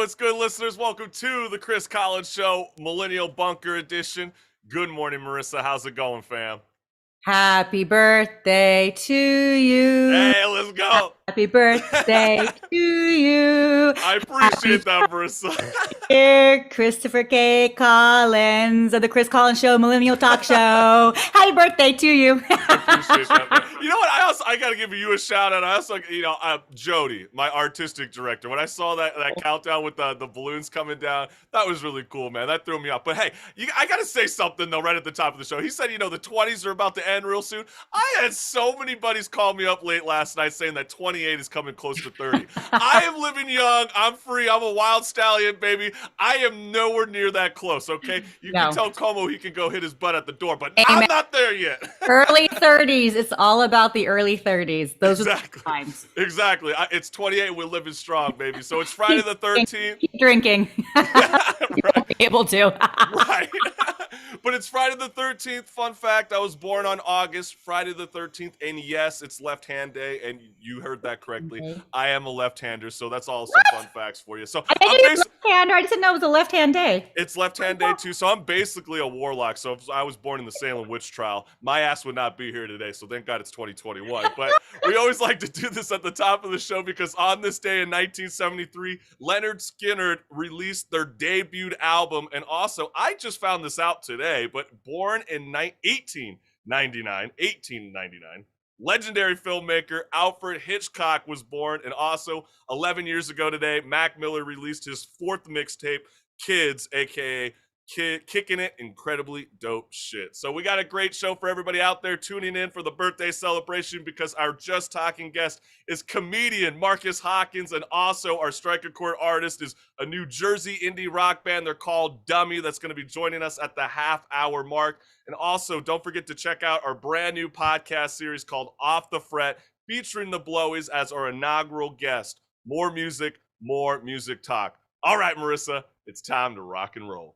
What's good, listeners? Welcome to the Chris Collins Show, Millennial Bunker Edition. Good morning, Marissa. How's it going, fam? Happy birthday to you. Hey, let's go. Happy birthday to you. I appreciate that, Marissa. Dear Christopher K. Collins of the Chris Collins Show, Millennial Talk Show. Happy birthday to you. I appreciate that, man. You know what? I got to give you a shout out. I also, Jody, my artistic director. When I saw that countdown with the balloons coming down, that was really cool, man. That threw me off. But hey, I got to say something though, right at the top of the show. He said, the 20s are about to end real soon. I had so many buddies call me up late last night saying that 28 is coming close to 30. I am living young. I'm free. I'm a wild stallion, baby. I am nowhere near that close, okay? You can tell Como he can go hit his butt at the door, but I'm not there yet. Early 30s. It's all about the early 30s. Those are the times. Exactly. It's 28. We're living strong, baby. So it's Friday the 13th. Keep drinking. Right. You won't be able to. Right. But it's Friday the 13th. Fun fact, I was born on August, Friday the 13th. And yes, it's left-hand day. And you heard that correctly. Okay. I am a left-hander, so that's all some fun facts for you. So I'm left-hander. I just didn't know it was a left-hand day. It's left-hand day, too. So I'm basically a warlock. So if I was born in the Salem witch trial, my ass would not be here today. So thank God it's 2021. But we always like to do this at the top of the show because on this day in 1973, Leonard Skinner released their debut album. And also, I just found this out today, but born in 1899, legendary filmmaker Alfred Hitchcock was born. And also, 11 years ago today, Mac Miller released his fourth mixtape, Kids, aka Kicking It, incredibly dope shit. So we got a great show for everybody out there tuning in for the birthday celebration because our Just Talking guest is comedian Marcus Hawkins, and also our strike a chord artist is a New Jersey indie rock band. They're called Dummy. That's going to be joining us at the half-hour mark. And also, don't forget to check out our brand new podcast series called Off the Fret, featuring the Blowies as our inaugural guest. More music talk. All right, Marissa, it's time to rock and roll.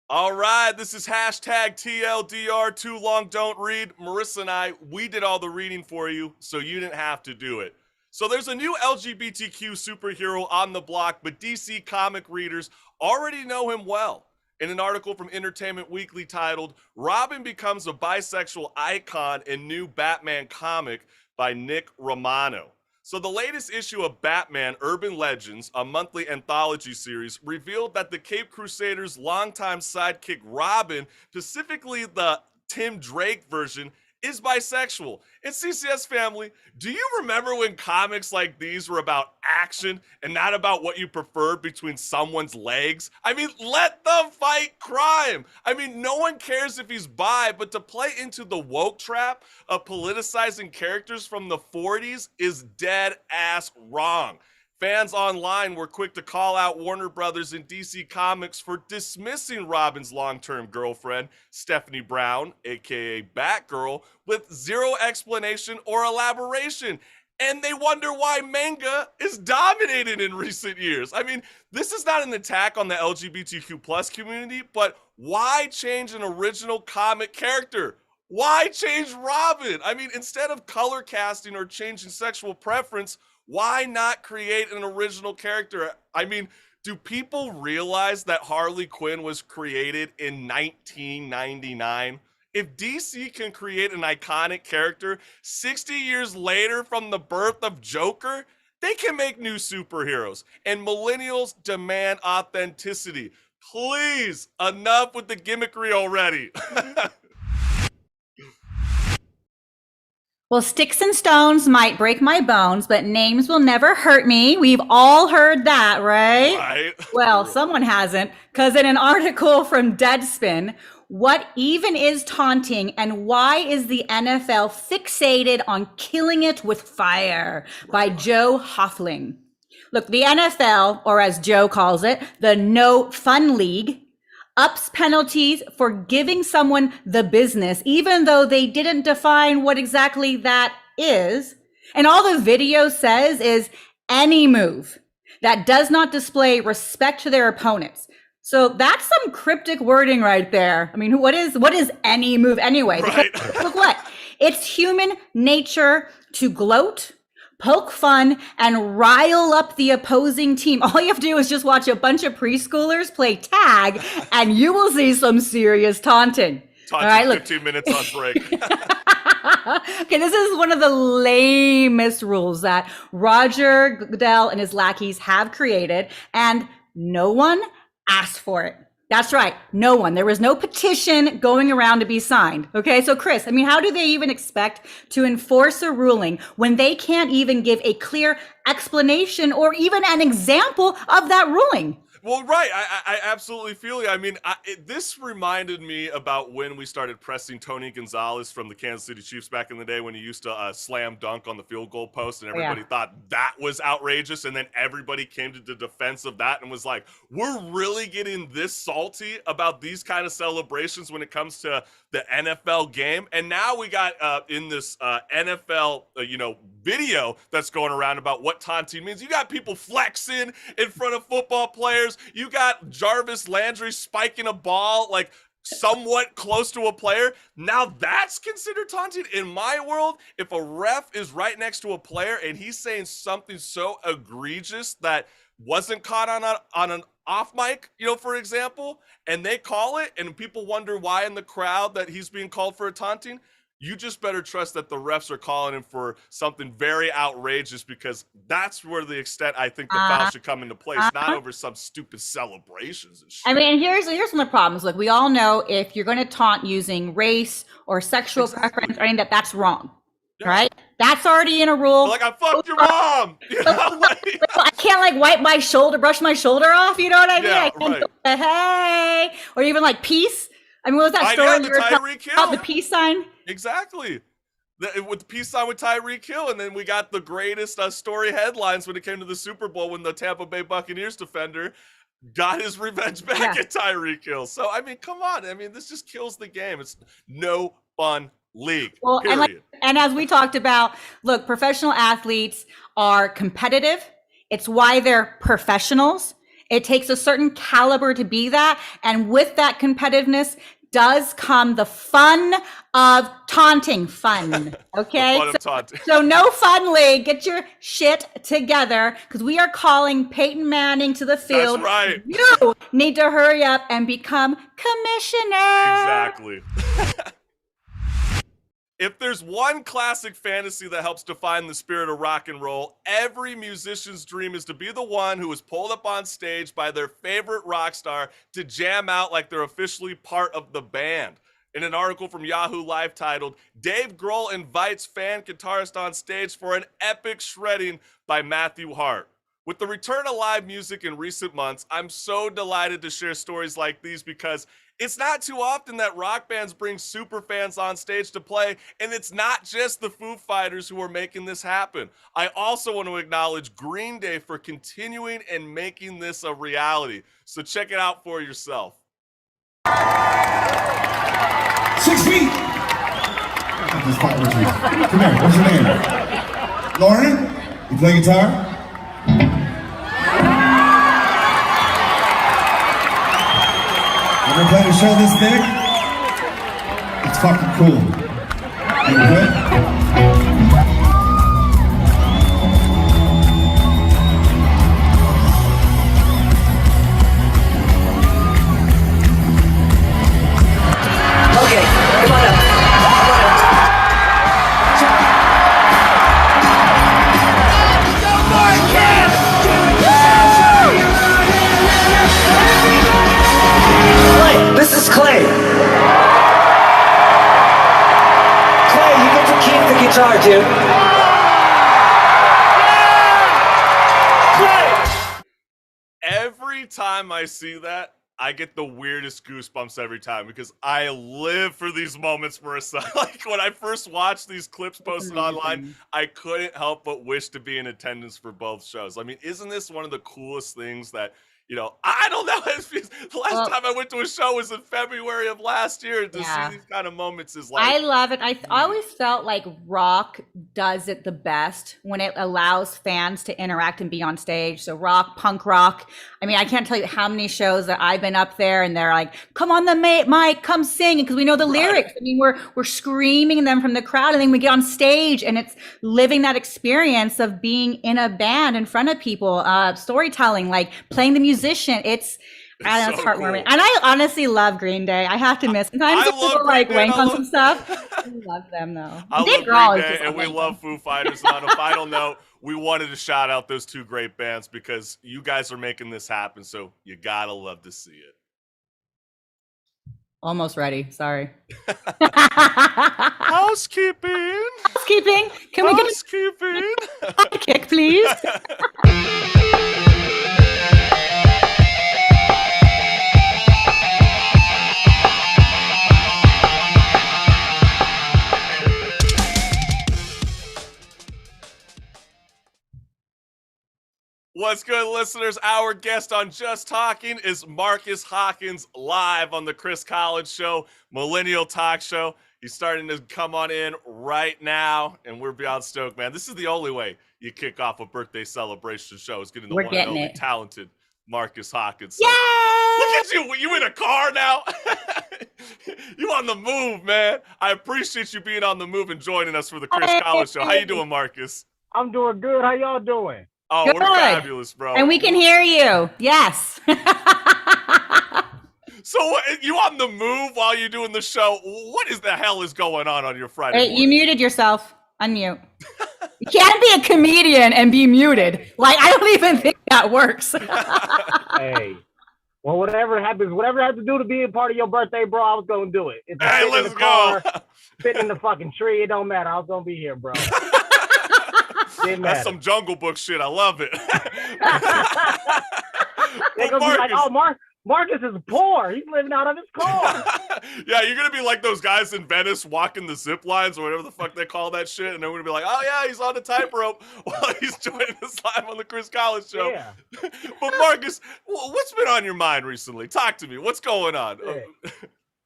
All right, this is hashtag TLDR, Too Long Don't Read. Marissa and I, we did all the reading for you, so you didn't have to do it. So there's a new LGBTQ superhero on the block, but DC comic readers already know him well. In an article from Entertainment Weekly titled, Robin Becomes a Bisexual Icon in New Batman Comic by Nick Romano. So the latest issue of Batman Urban Legends, a monthly anthology series, revealed that the Caped Crusaders' longtime sidekick Robin, specifically the Tim Drake version, is bisexual. And CCS family, do you remember when comics like these were about action and not about what you preferred between someone's legs? I mean, let them fight crime. I mean, no one cares if he's bi, but to play into the woke trap of politicizing characters from the 40s is dead ass wrong. Fans online were quick to call out Warner Brothers and DC Comics for dismissing Robin's long-term girlfriend, Stephanie Brown, aka Batgirl, with zero explanation or elaboration. And they wonder why manga is dominated in recent years. I mean, this is not an attack on the LGBTQ plus community, but why change an original comic character? Why change Robin? I mean, instead of color casting or changing sexual preference, why not create an original character? I mean, do people realize that Harley Quinn was created in 1999? If DC can create an iconic character 60 years later from the birth of Joker, they can make new superheroes. And millennials demand authenticity. Please, enough with the gimmickry already. Well, sticks and stones might break my bones, but names will never hurt me. We've all heard that, right? Right. Well, someone hasn't, because in an article from Deadspin, what even is taunting and why is the NFL fixated on killing it with fire by Joe Hoffling. Look, the NFL, or as Joe calls it, the No Fun League, ups penalties for giving someone the business, even though they didn't define what exactly that is. And all the video says is any move that does not display respect to their opponents. So that's some cryptic wording right there. I mean, what is any move anyway? Right. Because look what, it's human nature to gloat, poke fun, and rile up the opposing team. All you have to do is just watch a bunch of preschoolers play tag, and you will see some serious taunting. Taunting, all right, 15 minutes on break. Okay, this is one of the lamest rules that Roger Goodell and his lackeys have created, and no one asked for it. That's right, no one. There was no petition going around to be signed. Okay, so Chris, I mean, how do they even expect to enforce a ruling when they can't even give a clear explanation or even an example of that ruling? Well, right. I absolutely feel you. I mean, this reminded me about when we started pressing Tony Gonzalez from the Kansas City Chiefs back in the day when he used to slam dunk on the field goal post, and everybody thought that was outrageous. And then everybody came to the defense of that and was like, we're really getting this salty about these kind of celebrations when it comes to the NFL game. And now we got in this NFL, video that's going around about what taunting means. You got people flexing in front of football players. You got Jarvis Landry spiking a ball like somewhat close to a player. Now that's considered taunting. In my world, if a ref is right next to a player and he's saying something so egregious that wasn't caught on an off mic, for example, and they call it and people wonder why in the crowd that he's being called for a taunting, you just better trust that the refs are calling him for something very outrageous, because that's where the extent I think the foul should come into place, not over some stupid celebrations and shit. I mean, here's one of the problems. Like, we all know if you're going to taunt using race or sexual preference or anything, that's wrong, right? That's already in a rule. Like, I fucked your mom. I can't wipe my shoulder, brush my shoulder off. You know what I mean? I can't go, hey, or even like peace. I mean, what was that story you were telling about the peace sign? Exactly. With the peace sign with Tyreek Hill, and then we got the greatest story headlines when it came to the Super Bowl when the Tampa Bay Buccaneers defender got his revenge back at Tyreek Hill. So, I mean, come on. I mean, this just kills the game. It's no fun league. Well, and as we talked about, look, professional athletes are competitive. It's why they're professionals. It takes a certain caliber to be that. And with that competitiveness does come the fun of taunting. Fun. Okay. Fun of taunting. So no fun league. Get your shit together, because we are calling Peyton Manning to the field. That's right. You need to hurry up and become commissioner. Exactly. If there's one classic fantasy that helps define the spirit of rock and roll, every musician's dream is to be the one who is pulled up on stage by their favorite rock star to jam out like they're officially part of the band. In an article from Yahoo Live titled, Dave Grohl invites fan guitarist on stage for an epic shredding by Matthew Hart. With the return of live music in recent months, I'm so delighted to share stories like these, because it's not too often that rock bands bring super fans on stage to play, and it's not just the Foo Fighters who are making this happen. I also want to acknowledge Green Day for continuing and making this a reality. So check it out for yourself. 6 feet! Come here, what's your name? Lauren? You play guitar? Ever played a show this big? It's fucking cool. You good? Okay, come on up. This is Clay. Clay, you get to keep the guitar, dude. Clay! Every time I see that, I get the weirdest goosebumps every time, because I live for these moments, Marissa. Like, when I first watched these clips posted online, I couldn't help but wish to be in attendance for both shows. I mean, isn't this one of the coolest things that I don't know. The last time I went to a show was in February of last year. And to see these kind of moments is like, I love it. I always felt like rock does it the best when it allows fans to interact and be on stage. So rock, punk rock. I mean, I can't tell you how many shows that I've been up there and they're like, come on the mic, come sing. Because we know the lyrics. I mean, we're screaming them from the crowd, and then we get on stage and it's living that experience of being in a band in front of people, storytelling, like playing the musician. It's so heartwarming. cool. And I honestly love Green Day. I have to miss. Sometimes people like wank on some stuff. I love them though. I love Dave Green Grohl is Day, just and we amazing. love Foo Fighters. And on a final note, we wanted to shout out those two great bands because you guys are making this happen. So you gotta love to see it. Almost ready. Sorry. Housekeeping. Housekeeping. Can we get Housekeeping. a kick, please? What's good, listeners? Our guest on Just Talking is Marcus Hawkins, live on the Chris Collins Show, Millennial Talk Show. He's starting to come on in right now, and we're beyond stoked, man. This is the only way you kick off a birthday celebration show is getting the one and only talented Marcus Hawkins. So, look at you. You in a car now? You on the move, man. I appreciate you being on the move and joining us for the Chris Collins Show. How you doing, Marcus? I'm doing good. How y'all doing? Oh, Good. We're fabulous, bro. And we can hear you. Yes. So you on the move while you're doing the show? What is the hell is going on your Friday morning? You muted yourself. Unmute. You can't be a comedian and be muted. Like, I don't even think that works. Hey. Well, whatever happens, whatever I have to do to be a part of your birthday, bro, I was going to do it. If Hey, let's go. Sitting in the fucking tree, it don't matter. I was going to be here, bro. That's some Jungle Book shit. I love it. They're going to be like, oh, Marcus is poor. He's living out of his car. Yeah, you're going to be like those guys in Venice walking the zip lines or whatever the fuck they call that shit. And they're going to be like, oh, yeah, he's on the tightrope while he's joining us live on the Chris Collins Show. Yeah. But Marcus, what's been on your mind recently? Talk to me. What's going on? Hey.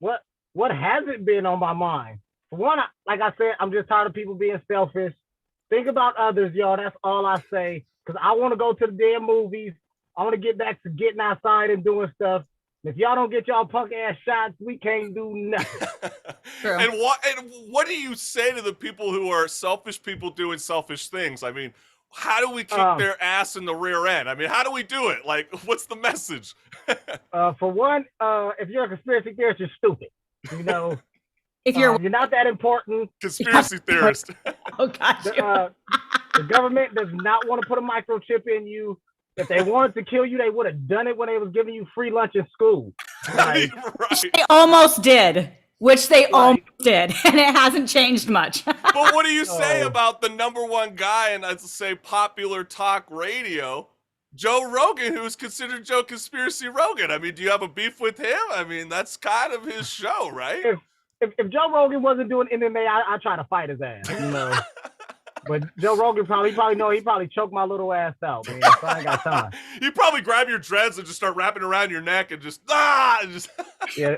What hasn't been on my mind? For one, like I said, I'm just tired of people being selfish. Think about others, y'all. That's all I say. Because I want to go to the damn movies. I want to get back to getting outside and doing stuff. If y'all don't get y'all punk ass shots, we can't do nothing. True. And what do you say to the people who are selfish people doing selfish things? I mean, how do we kick their ass in the rear end? I mean, how do we do it? Like, what's the message? For one, if you're a conspiracy theorist, you're stupid. You know, If you're not that important. Conspiracy theorist. oh gosh. The government does not want to put a microchip in you. If they wanted to kill you, they would have done it when they was giving you free lunch in school. Like, Right. They almost did, which they almost did, and it hasn't changed much. But what do you say about the number one guy in, let's say, popular talk radio, Joe Rogan, who is considered Joe Conspiracy Rogan? I mean, do you have a beef with him? I mean, that's kind of his show, right? if Joe Rogan wasn't doing MMA, I'd try to fight his ass, you know. But Joe Rogan probably choked my little ass out, man. So I ain't got time. You probably grab your dreads and just start wrapping around your neck and just Yeah.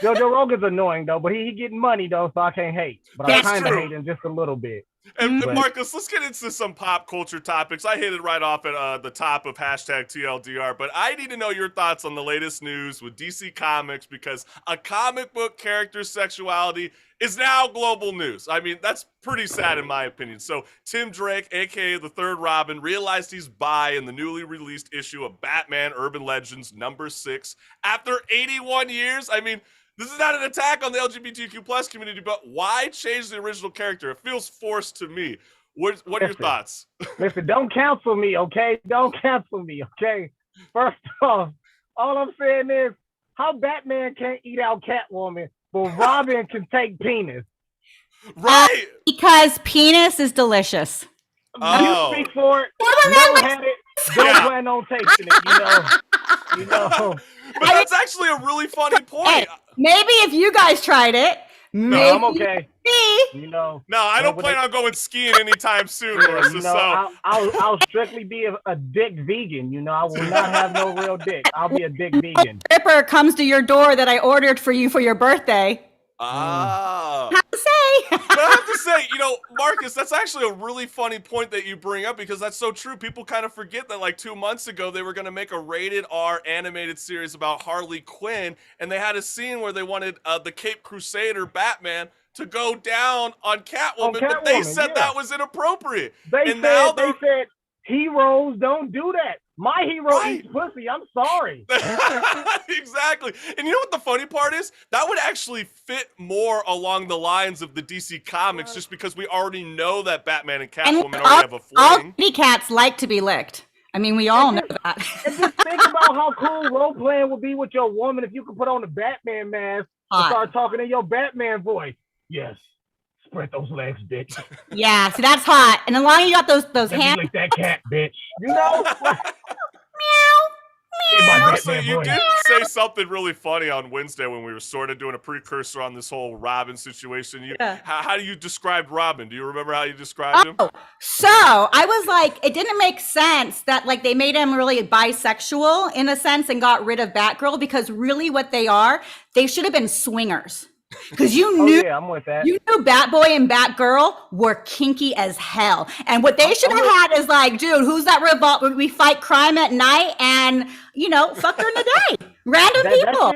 Joe Rogan's annoying though, but he getting money though, so I can't hate. But I kind of hate him just a little bit. And Marcus, let's get into some pop culture topics. I hit it right off at the top of hashtag TLDR, but I need to know your thoughts on the latest news with DC Comics because a comic book character's sexuality is now global news. I mean, that's pretty sad in my opinion. So Tim Drake, aka the Third Robin, realized he's bi in the newly released issue of Batman Urban Legends #6 after 81 years. I mean, this is not an attack on the LGBTQ plus community, but why change the original character? It feels forced to me. What are your thoughts? Listen, don't cancel me, okay? Don't cancel me, okay? First off, all I'm saying is how Batman can't eat out Catwoman, but Robin can take penis. Right. Because penis is delicious. Oh. You speak for it. Never had it. Don't plan on tasting it, you know. You know. But that's actually a really funny point. Hey, maybe if you guys tried it, No, Maybe I'm okay. me. You know. No, I don't with plan the- on going skiing anytime soon, Yeah, Marissa. you know, So I'll strictly be a dick vegan. You know, I will not have no real dick. I'll be a dick vegan. Stripper comes to your door that I ordered for you for your birthday. ah. Have to say. But I have to say, Marcus, that's actually a really funny point that you bring up because that's so true. People kind of forget that like 2 months ago, they were going to make a rated R animated series about Harley Quinn. And they had a scene where they wanted the Cape Crusader Batman to go down on Catwoman, but they said that was inappropriate. They said heroes don't do that. My hero eats pussy. I'm sorry. Exactly. And you know what the funny part is? That would actually fit more along the lines of the DC comics just because we already know that Batman and Catwoman already have a all fling. kitty cats like to be licked. I mean, we all know that. And just think about how cool role playing would be with your woman if you could put on the Batman mask and start talking in your Batman voice. Yes. Spread those legs, bitch. Yeah, see, that's hot. And as long as you got those hands. Like that cat, bitch. You know? Marissa, you did say something really funny on Wednesday when we were sort of doing a precursor on this whole Robin situation. How do you describe Robin? Do you remember how you described him? So I was like, it didn't make sense that like they made him really bisexual in a sense and got rid of Batgirl because really what they should have been swingers. Because you knew, I'm with that. You knew Batboy and Batgirl were kinky as hell, and what they should have had is like, dude, who's that revolt? We fight crime at night, and fuck her in the day. Random people.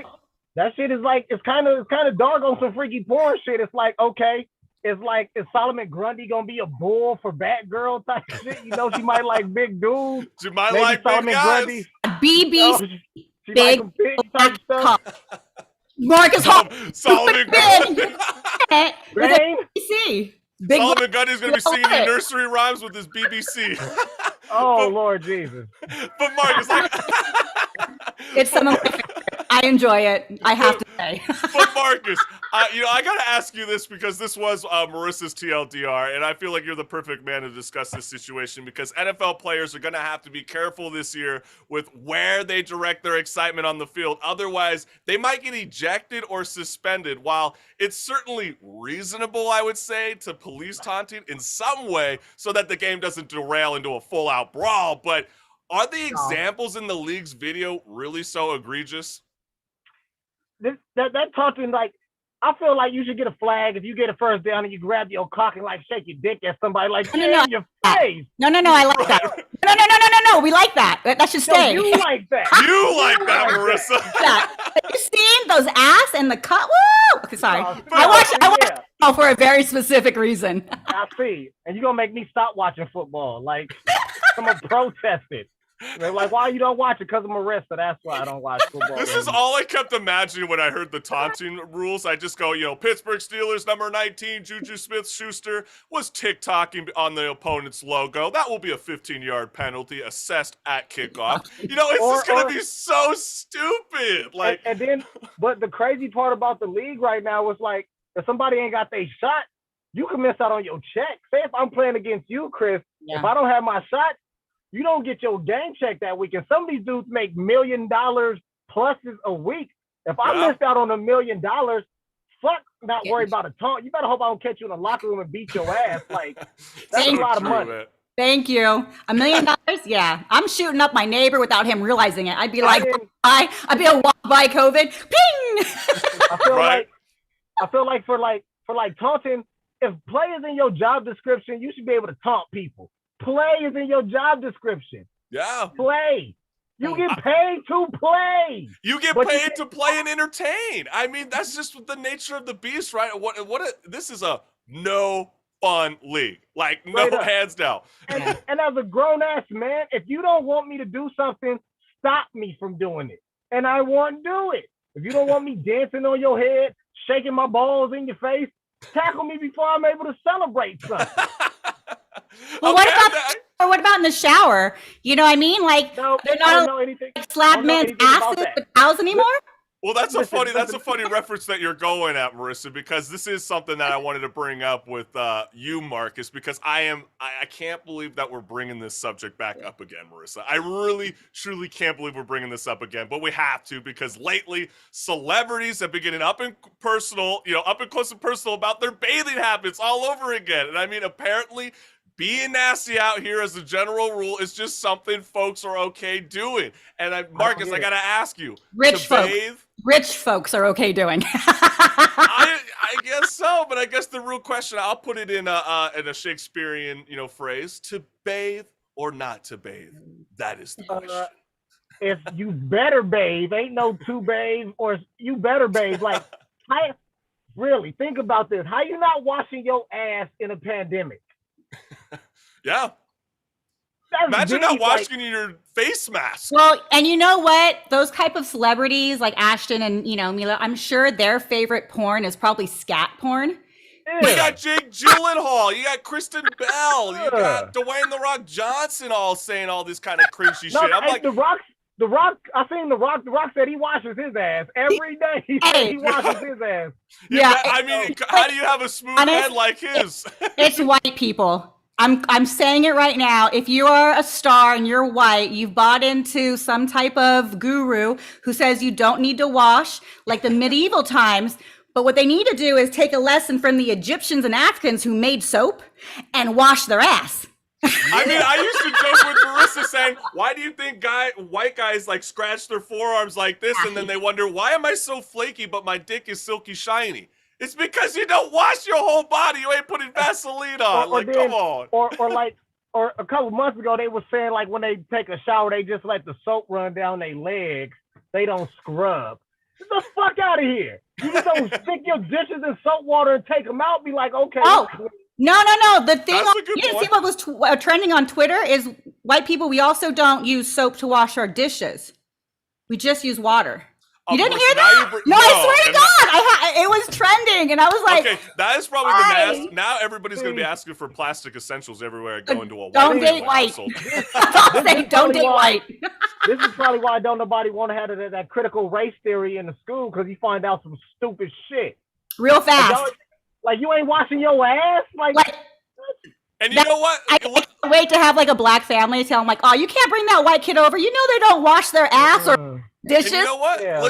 That shit is like it's kind of dark on some freaky porn shit. It's like okay, it's like is Solomon Grundy gonna be a bull for Batgirl type shit? She might like big dudes. She might like big guys. BBC, she big like big type stuff. Marcus Hawkins, Solomon Grundy. Solomon Grundy's gonna be singing nursery rhymes with his BBC. Lord Jesus! But Marcus, it's some of my favorite. I enjoy it. I have to say. But Marcus, I gotta ask you this because this was Marissa's TLDR, and I feel like you're the perfect man to discuss this situation because NFL players are gonna have to be careful this year with where they direct their excitement on the field. Otherwise, they might get ejected or suspended. While it's certainly reasonable, I would say, to police taunting in some way so that the game doesn't derail into a full-out brawl. But are the examples in the league's video really so egregious? That taunting, like, I feel like you should get a flag if you get a first down and you grab your cock and like shake your dick at somebody like in your face. No, I like that. No, we like that. That should stay. No, you like that. You like that, Marissa. Have you seen those ass and the cut? Woo! Okay, sorry. I watch for a very specific reason. I see. And you're gonna make me stop watching football. Like I'm gonna protest it. They're like, why you don't watch it? Because of Marissa. That's why I don't watch football. This is all I kept imagining when I heard the taunting rules. I just go, Pittsburgh Steelers number 19, Juju Smith-Schuster was TikToking on the opponent's logo. That will be a 15-yard penalty assessed at kickoff. It's just going to be so stupid. Like, and then, but the crazy part about the league right now is like, if somebody ain't got their shot, you can miss out on your check. Say if I'm playing against you, Chris, if I don't have my shot, you don't get your game check that week. And some of these dudes make $1 million pluses a week. If I missed out on $1 million, fuck not worry about a taunt. You better hope I don't catch you in the locker room and beat your ass. Like, that's a lot of money. Man. Thank you. $1 million? Yeah. I'm shooting up my neighbor without him realizing it. I'd be like, I'd be a walk by COVID. Ping! I feel like for taunting, if play is in your job description, you should be able to taunt people. Play is in your job description. Yeah. Play. You get paid to play. You get paid to play and entertain. I mean, that's just the nature of the beast, right? This is a no fun league. Like, no hands down. And as a grown-ass man, if you don't want me to do something, stop me from doing it. And I won't do it. If you don't want me dancing on your head, shaking my balls in your face, tackle me before I'm able to celebrate something. Well, what about in the shower? You know what I mean? Like, they're not know anything. slap men's asses with towels anymore? Well, that's a Listen, funny reference that you're going at, Marissa, because this is something that I wanted to bring up with you, Marcus, because I can't believe that we're bringing this subject back up again, Marissa. I really, truly can't believe we're bringing this up again, but we have to, because lately celebrities have been getting up and close and personal about their bathing habits all over again. And I mean, apparently being nasty out here as a general rule is just something folks are okay doing. And Marcus, I gotta ask you, Rich folks. bathe, Rich folks are okay doing. I guess so, but I guess the real question, I'll put it in a Shakespearean, phrase: to bathe or not to bathe. That is the question. If you better bathe, ain't no to bathe, or you better bathe. Like, really think about this: how you not washing your ass in a pandemic? Yeah. That's Imagine deep, not washing your face mask. Well, and you know what? Those type of celebrities like Ashton and, Mila, I'm sure their favorite porn is probably scat porn. You got Jake Gyllenhaal, you got Kristen Bell, you got Dwayne "The Rock" Johnson all saying all this kind of crazy shit. I'm like, The Rock, I seen The Rock. The Rock said he washes his ass every day. He said he washes his ass. Yeah, I mean, how do you have a smooth head like his? It's white people. I'm saying it right now. If you are a star and you're white, you've bought into some type of guru who says you don't need to wash like the medieval times. But what they need to do is take a lesson from the Egyptians and Africans who made soap and wash their ass. I mean, I used to joke with Marissa saying, why do you think white guys like scratch their forearms like this and then they wonder, why am I so flaky but my dick is silky shiny? It's because you don't wash your whole body. You ain't putting Vaseline on. Come on. Or a couple months ago, they were saying like when they take a shower, they just let the soap run down their legs. They don't scrub. Get the fuck out of here. You just don't stick your dishes in soap water and take them out. Be like, okay. Oh, no. The thing you didn't see what was trending on Twitter is white people, we also don't use soap to wash our dishes. We just use water. You didn't hear that? No, I swear to God, it was trending, and I was like, okay, that is probably the nasty. Now everybody's gonna be asking for plastic essentials everywhere I go into a don't date white. Don't date white. This is probably why don't nobody want to have that critical race theory in the school, because you find out some stupid shit real fast. Like you ain't washing your ass, like and you know what? I can't wait to have like a black family tell them like, oh, you can't bring that white kid over. You know they don't wash their ass or dishes. And you know what? Yeah.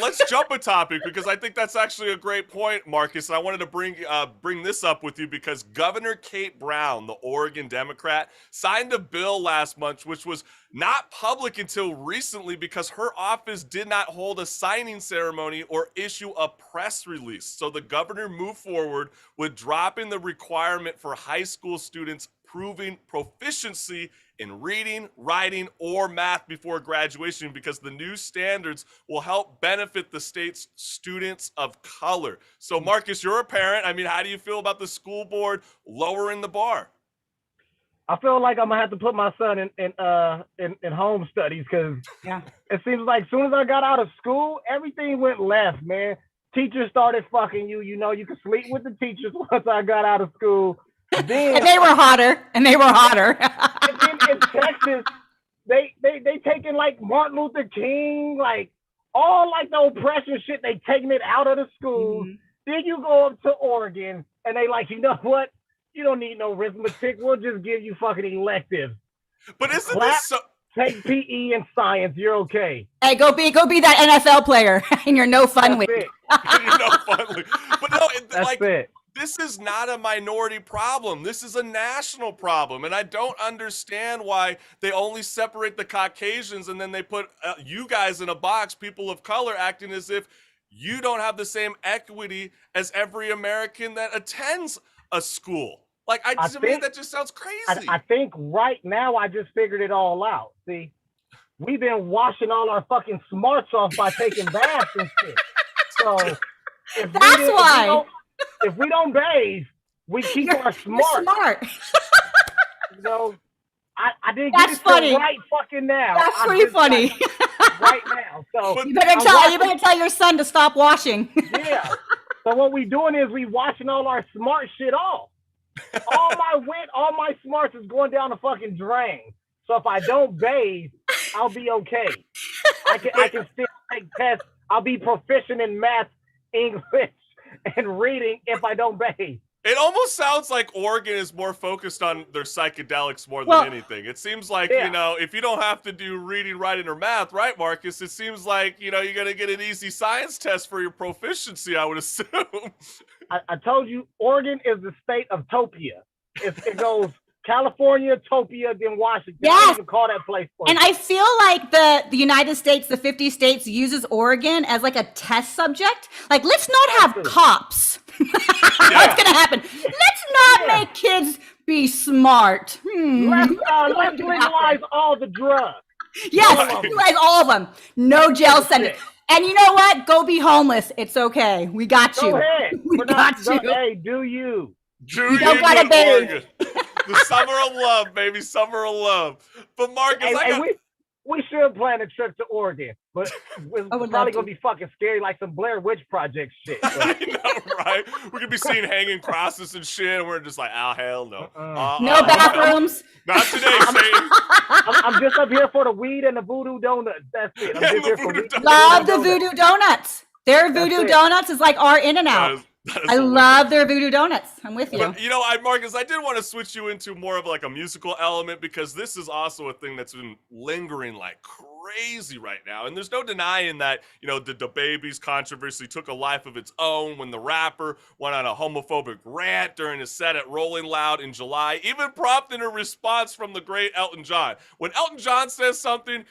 Let's jump a topic, because I think that's actually a great point, Marcus. And I wanted to bring this up with you because Governor Kate Brown, the Oregon Democrat, signed a bill last month which was not public until recently because her office did not hold a signing ceremony or issue a press release. So the governor moved forward with dropping the requirement for high school students proving proficiency in reading, writing, or math before graduation, because the new standards will help benefit the state's students of color. So, Marcus, you're a parent. I mean, how do you feel about the school board lowering the bar? I feel like I'm gonna have to put my son in home studies, because it seems like as soon as I got out of school, everything went left, man. Teachers started fucking you. You know, you could sleep with the teachers once I got out of school. Then, and they were hotter. And then in Texas, they taking like Martin Luther King, like all like the oppression shit. They taking it out of the schools. Mm-hmm. Then you go up to Oregon and they like, you know what? You don't need no arithmetic. We'll just give you fucking electives. But isn't this so? Take PE and science. You're okay. Hey, go be that NFL player in your no fun week. You're no fun week. But no, that's it. This is not a minority problem. This is a national problem. And I don't understand why they only separate the Caucasians and then they put you guys in a box, people of color, acting as if you don't have the same equity as every American that attends a school. Like, to me, that just sounds crazy. I think right now I just figured it all out. See, we've been washing all our fucking smarts off by taking baths and shit. So if we don't bathe, we keep our smarts. Smart. You know, I didn't get it till right fucking now. That's pretty funny. Right now. So you better tell your son to stop washing. Yeah. So what we doing is we washing all our smart shit off. All my smarts is going down the fucking drain. So if I don't bathe, I'll be okay. I can still take tests. I'll be proficient in math, English, and reading if I don't bathe. It almost sounds like Oregon is more focused on their psychedelics more than anything. It seems like, if you don't have to do reading, writing, or math, right, Marcus? It seems like, you're going to get an easy science test for your proficiency, I would assume. I told you, Oregon is the state of Topia. It goes California, Topia, then Washington. Yes. I don't even call that place. And I feel like the United States, the 50 states, uses Oregon as like a test subject. Like, let's not have cops. What's gonna happen? Let's not make kids be smart. Let's legalize all the drugs. Yes, legalize all of them. No jail sentence. And you know what? Go be homeless. It's okay. We got you. Go ahead. We got you. Hey, do you? You don't gotta bathe. The summer of love, baby. Summer of love. But Marcus, we should plan a trip to Oregon, but it's probably gonna be fucking scary, like some Blair Witch Project shit. I know, right? We could be seeing hanging crosses and shit, and we're just like, oh hell no. No bathrooms. Not today, Satan. I'm just up here for the weed and the voodoo donuts. That's it. I'm just here for weed. Love the voodoo donuts. Their voodoo donuts is like our In-N-Out. I love their voodoo donuts. I'm with you. But, Marcus, I did want to switch you into more of like a musical element, because this is also a thing that's been lingering like crazy right now. And there's no denying that, the Baby's controversy took a life of its own when the rapper went on a homophobic rant during his set at Rolling Loud in July, even prompting a response from the great Elton John. When Elton John says something,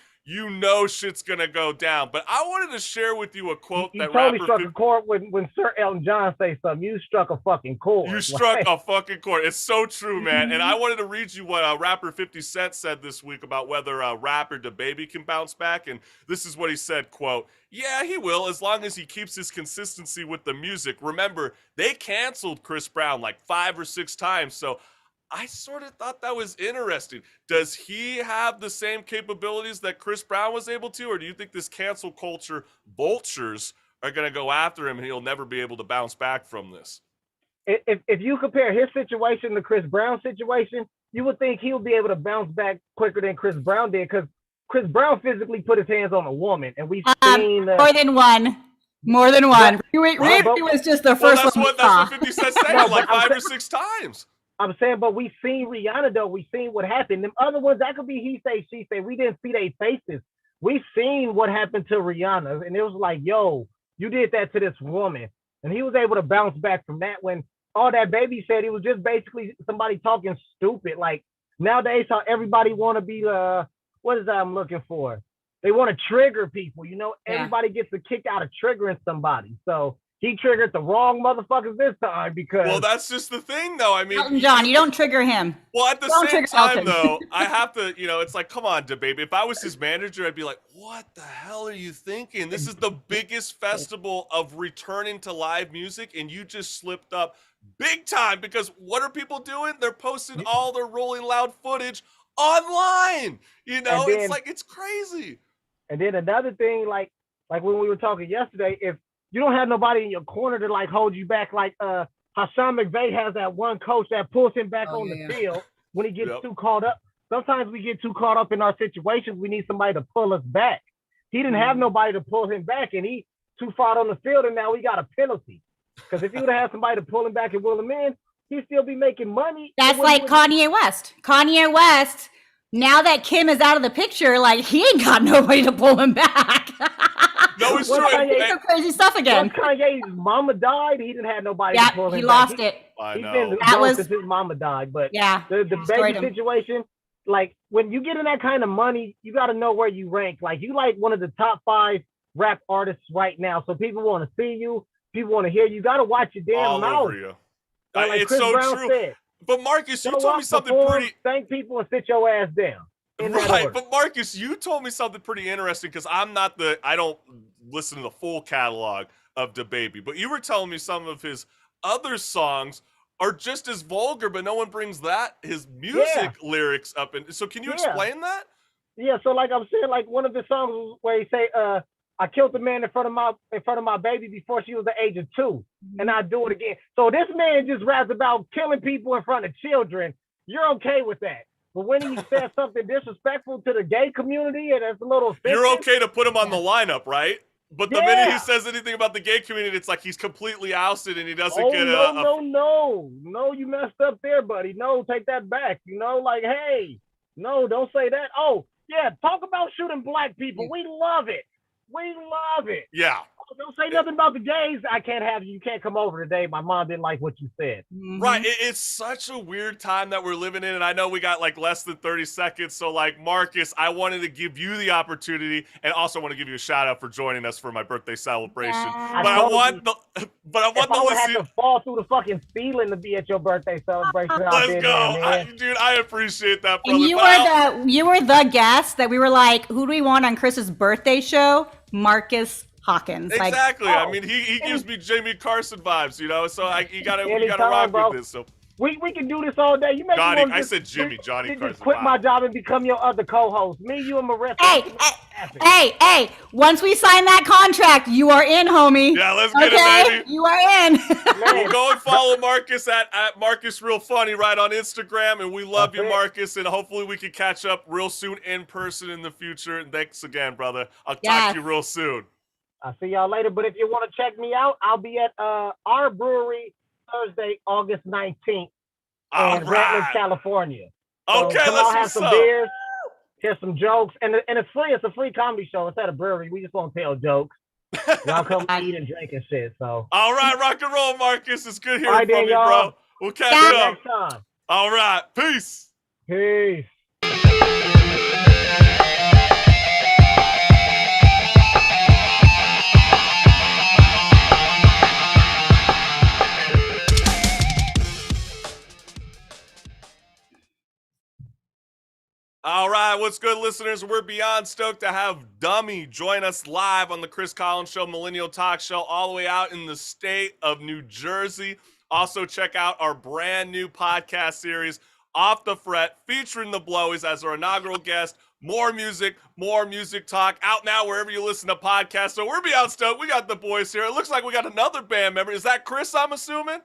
shit's gonna go down. But I wanted to share with you a quote that totally struck a chord when Sir Elton John say something. You struck a fucking chord. You struck a fucking chord. It's so true, man. And I wanted to read you what rapper 50 Cent said this week about whether rapper DaBaby can bounce back. And this is what he said, quote, "Yeah, he will, as long as he keeps his consistency with the music. Remember, they canceled Chris Brown like 5 or 6 times, so I sort of thought that was interesting. Does he have the same capabilities that Chris Brown was able to, or do you think this cancel culture vultures are going to go after him and he'll never be able to bounce back from this?" If you compare his situation to Chris Brown's situation, you would think he would be able to bounce back quicker than Chris Brown did, because Chris Brown physically put his hands on a woman, and we've seen more than one. More than one. Riri was just the first one. That's what 50 Cent said, like 5 or 6 times. I'm saying, but we've seen Rihanna, though. We've seen what happened. Them other ones, that could be he say, she say. We didn't see their faces. We've seen what happened to Rihanna, and it was like, yo, you did that to this woman. And he was able to bounce back from that when all that Baby said, he was just basically somebody talking stupid. Like, nowadays, how everybody want to be, what is that I'm looking for? They want to trigger people, Everybody gets a kick out of triggering somebody. So he triggered the wrong motherfuckers this time because... Well, that's just the thing, though. I mean... Elton John, you don't trigger him. Well, at the same time, though, I have to, it's like, come on, DaBaby. If I was his manager, I'd be like, what the hell are you thinking? This is the biggest festival of returning to live music, and you just slipped up big time, because what are people doing? They're posting all their Rolling Loud footage online. It's like, it's crazy. And then another thing, like when we were talking yesterday, if you don't have nobody in your corner to like hold you back, like Hassan McVay has that one coach that pulls him back on the field when he gets too caught up. Sometimes we get too caught up in our situations. We need somebody to pull us back. He didn't have nobody to pull him back, and he too far on the field, and now we got a penalty. Because if he would have had somebody to pull him back and will him in, he'd still be making money. That's like Kanye West. Kanye West, now that Kim is out of the picture, like, he ain't got nobody to pull him back. No, it's true. Some crazy stuff again. Once Kanye's mama died, he didn't have nobody to pull him back. He lost it. I know. He's been gone since his mama died. But the Baby situation, like, when you get in that kind of money, you got to know where you rank. Like, you like one of the top 5 rap artists right now. So people want to see you. People want to hear you. You got to watch your damn mouth. Over you. Like it's Chris so Brown true. Said, but Marcus, you told me something pretty... Thank people and sit your ass down. Right, but Marcus, you told me something pretty interesting, because I don't listen to the full catalog of DaBaby, but you were telling me some of his other songs are just as vulgar, but no one brings his music lyrics up. And so can you explain that? Yeah, so like I'm saying, like one of the songs where he say, I killed a man in front of my baby before she was the age of 2, and I do it again. So this man just raps about killing people in front of children. You're okay with that. But when he says something disrespectful to the gay community, and it's a little offensive, you're okay to put him on the lineup, right? But the minute he says anything about the gay community, it's like he's completely ousted and he doesn't get No, you messed up there, buddy. No, take that back. Like, hey, no, don't say that. Oh, yeah, talk about shooting black people. We love it. Yeah. Don't say nothing about the gays. I can't have you. You can't come over today. My mom didn't like what you said. Right. It's such a weird time that we're living in. And I know we got like less than 30 seconds. So like, Marcus, I wanted to give you the opportunity and also want to give you a shout out for joining us for my birthday celebration. Yeah. But I want the listeners have to fall through the fucking ceiling to be at your birthday celebration. Let's go. Dude, I appreciate that, brother. And you were the guest that we were like, who do we want on Chris's birthday show? Marcus Hawkins. Exactly. I mean, he gives me Jamie Carson vibes, so we gotta rock bro. with this. So we can do this all day. You make Johnny, me I said Johnny Carson. Just quit my job and become your other co-host. Me, you, and Marissa. Hey! Once we sign that contract, you are in, homie. Yeah, let's get it, baby. You are in. Well, go and follow Marcus at Marcus Real Funny right on Instagram, and we love you, Marcus, and hopefully we can catch up real soon in person in the future. And thanks again, brother. I'll talk to you real soon. I'll see y'all later. But if you want to check me out, I'll be at our brewery Thursday, August 19th in Redlands, California. So okay, come let's out, have some beers, hear some jokes, and it's free. It's a free comedy show. It's at a brewery. We just won't tell jokes. Y'all come eat and drink and shit. So all right, rock and roll, Marcus. It's good hearing from you, bro. We'll catch you up next time. All right, peace. Peace. All right, what's good, listeners? We're beyond stoked to have Dummy join us live on the Chris Collins Show, Millennial Talk Show, all the way out in the state of New Jersey. Also, check out our brand new podcast series, Off the Fret, featuring the Blowies as our inaugural guest. More music talk, out now wherever you listen to podcasts. So we're beyond stoked. We got the boys here. It looks like we got another band member. Is that Chris, I'm assuming?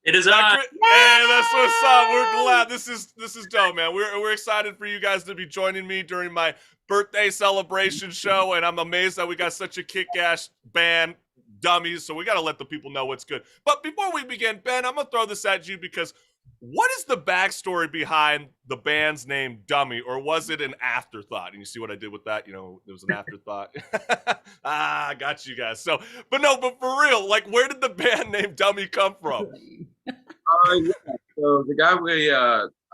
It is on. Hey, that's what's up. We're glad. This is dope, man. We're excited for you guys to be joining me during my birthday celebration show, and I'm amazed that we got such a kick-ass band, Dummies. So we got to let the people know what's good. But before we begin, Ben, I'm gonna throw this at you because what is the backstory behind the band's name Dummy, or was it an afterthought? And you see what I did with that? It was an afterthought. I got you guys. So, but for real, like, where did the band name Dummy come from? Yeah. So the guy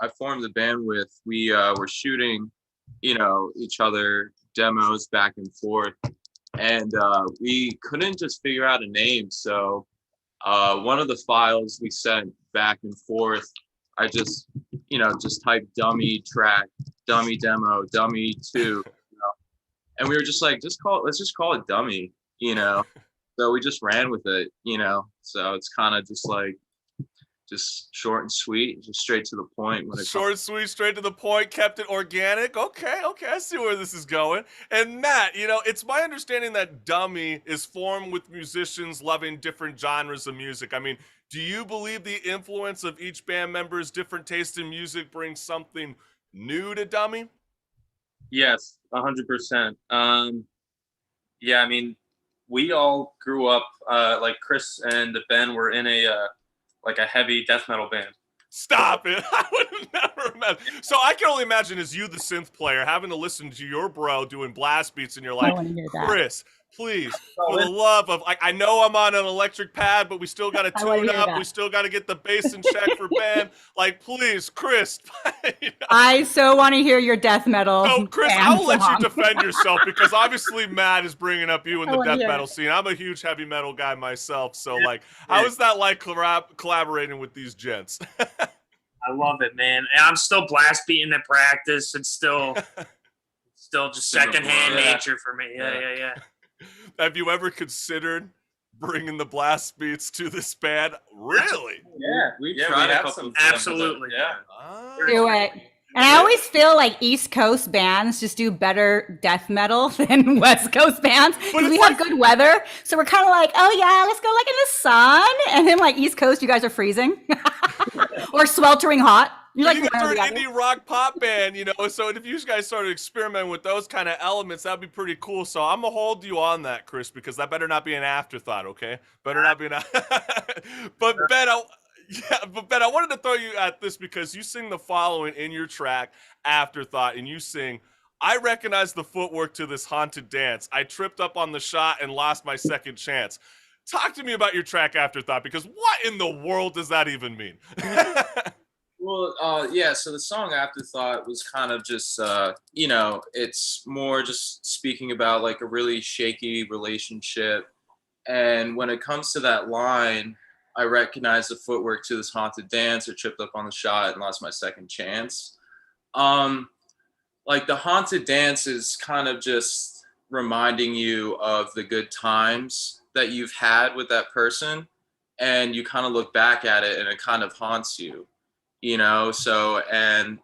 I formed the band with, we were shooting, each other demos back and forth, and we couldn't just figure out a name. So one of the files we sent back and forth, I just typed dummy track, dummy demo, dummy 2, and we were just like, let's just call it Dummy, So we just ran with it, So it's kind of just short and sweet, just straight to the point. Short and sweet, straight to the point, kept it organic. Okay, I see where this is going. And Matt, it's my understanding that Dummy is formed with musicians loving different genres of music. I mean, do you believe the influence of each band member's different taste in music brings something new to Dummy? Yes, 100%. Yeah, I mean, we all grew up, like Chris and Ben were in a heavy death metal band. Stop it. I would never imagine. So I can only imagine as you, the synth player, having to listen to your bro doing blast beats and you're like, Chris, please, for the love of, I know I'm on an electric pad, but we still got to tune up. We still got to get the bass in check for Ben. Like, please, Chris. I so want to hear your death metal. No, Chris, I'll let you defend yourself because obviously Matt is bringing up you in the death metal scene. I'm a huge heavy metal guy myself. So, how is that like collaborating with these gents? I love it, man. And I'm still blast beating at practice. It's still just secondhand nature for me. Yeah. Have you ever considered bringing the blast beats to this band? Really? Yeah, we tried a couple. Absolutely. Yeah. Do it. And I always feel like East Coast bands just do better death metal than West Coast bands because we have good weather. So we're kind of like, oh yeah, let's go like in the sun. And then like East Coast, you guys are freezing or sweltering hot. You like you guys are one or an the other? indie rock pop band, you know, so if you guys started experimenting with those kind of elements, that'd be pretty cool. So I'm gonna hold you on that, Chris, because that better not be an afterthought, okay? Better not be an. But Ben, I wanted to throw you at this because you sing the following in your track, Afterthought, and you sing, I recognize the footwork to this haunted dance. I tripped up on the shot and lost my second chance. Talk to me about your track, Afterthought, because what in the world does that even mean? Well, yeah, so the song Afterthought was kind of just, you know, it's more just speaking about like a really shaky relationship. And when it comes to that line, I recognize the footwork to this haunted dance. I tripped up on the shot and lost my second chance. Like the haunted dance is kind of just reminding you of the good times that you've had with that person. And you kind of look back at it and it kind of haunts you. You know, so, and,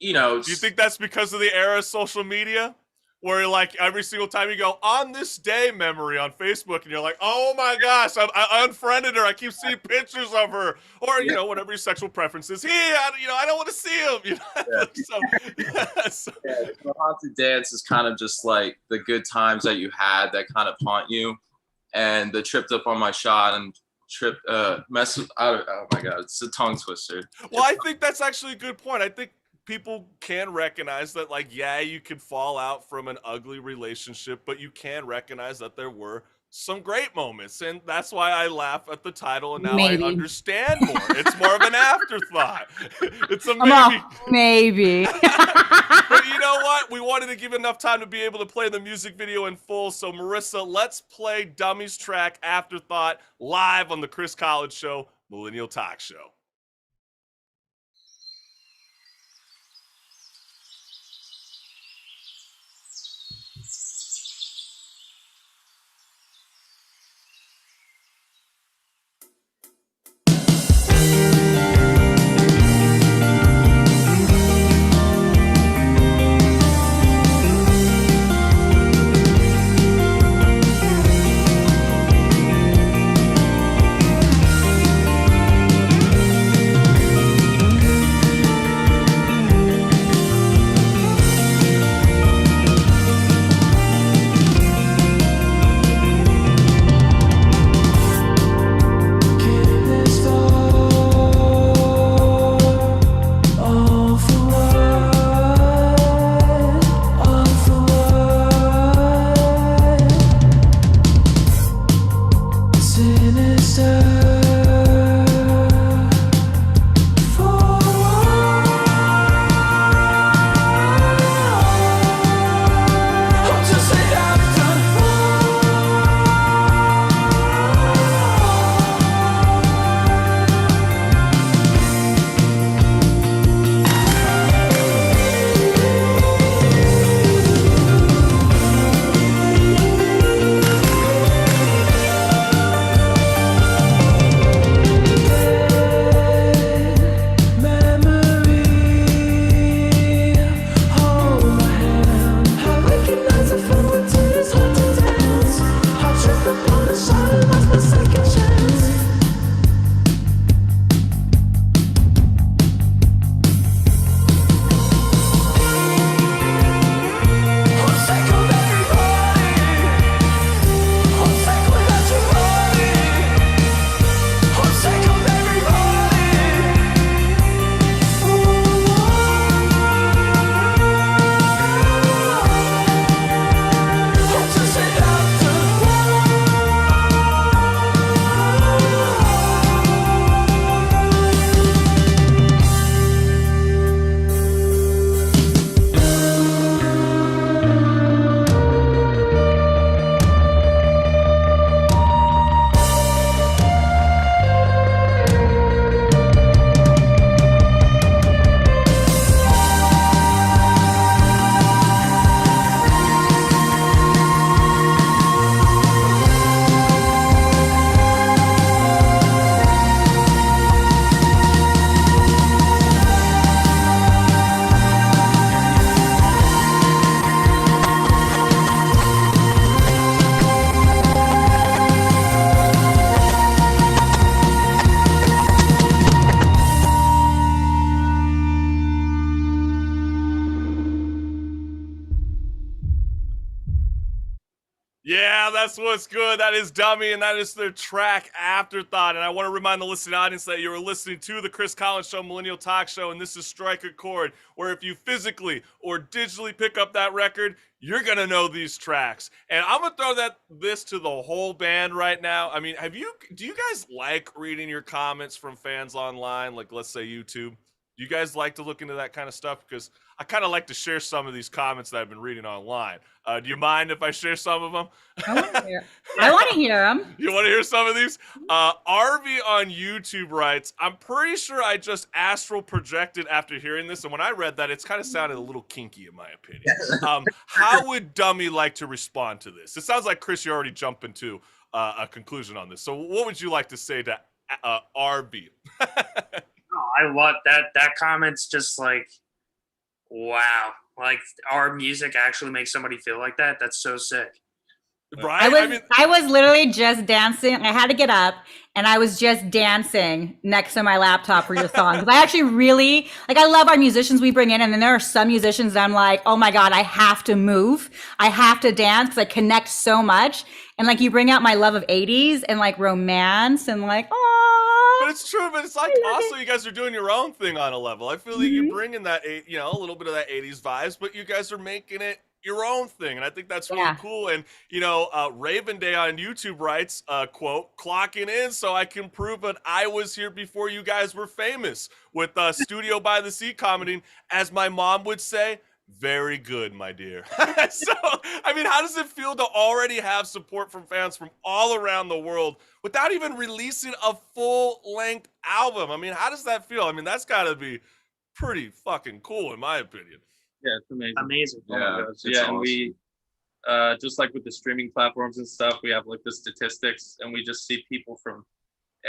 you know. Do you think that's because of the era of social media? Where like every single time you go on this day memory on Facebook and you're like, oh my gosh, I unfriended her. I keep seeing pictures of her. Or, you know, whatever your sexual preference is. I don't want to see him. You know? So, The haunted dance is kind of just like the good times that you had that kind of haunt you. And the tripped up on my shot and oh my god, it's a tongue twister. Well, I think that's actually a good point. I think people can recognize that, like, yeah, you could fall out from an ugly relationship, but you can recognize that there were some great moments, and that's why I laugh at the title, and now Maybe. I understand more. It's more of an afterthought. It's a maybe. Maybe. But you know what? We wanted to give enough time to be able to play the music video in full. So, Marissa, let's play Dummy's track, Afterthought, live on the Chris College Show, Millennial Talk Show. Yeah, that's what's good. That is Dummy, and that is their track Afterthought. And I want to remind the listening audience that you are listening to the Chris Collins Show Millennial Talk Show, and this is Strike a Chord, where if you physically or digitally pick up that record, you're gonna know these tracks. And I'm gonna throw this to the whole band right now. I mean, do you guys like reading your comments from fans online, like let's say YouTube? Do you guys like to look into that kind of stuff? Because I kind of like to share some of these comments that I've been reading online. Do you mind if I share some of them? I want to hear. I want to hear them. You want to hear some of these? RV on YouTube writes, I'm pretty sure I just astral projected after hearing this. And when I read that, it's kind of sounded a little kinky in my opinion. How would Dummy like to respond to this? It sounds like, Chris, you're already jumping to a conclusion on this. So what would you like to say to RV? I love that. That comment's just like, wow. Like our music actually makes somebody feel like that. That's so sick. Right? I was literally just dancing. I had to get up and I was just dancing next to my laptop for your song. Because I actually really, like, I love our musicians we bring in. And then there are some musicians that I'm like, oh my God, I have to move. I have to dance because I connect so much. And like, you bring out my love of 80s and like romance and like, oh. But it's true, but it's like also you guys are doing your own thing on a level. I feel like you're bringing that, a little bit of that 80s vibes, but you guys are making it your own thing. And I think that's really cool. And, Raven Day on YouTube writes, quote, clocking in so I can prove that I was here before you guys were famous with Studio by the Sea commenting, as my mom would say, very good, my dear. So, I mean, how does it feel to already have support from fans from all around the world without even releasing a full-length album? I mean, how does that feel? I mean, that's got to be pretty fucking cool, in my opinion. Yeah, it's amazing. Amazing. Oh my gosh. Yeah, awesome. And we, just like with the streaming platforms and stuff, we have like the statistics, and we just see people from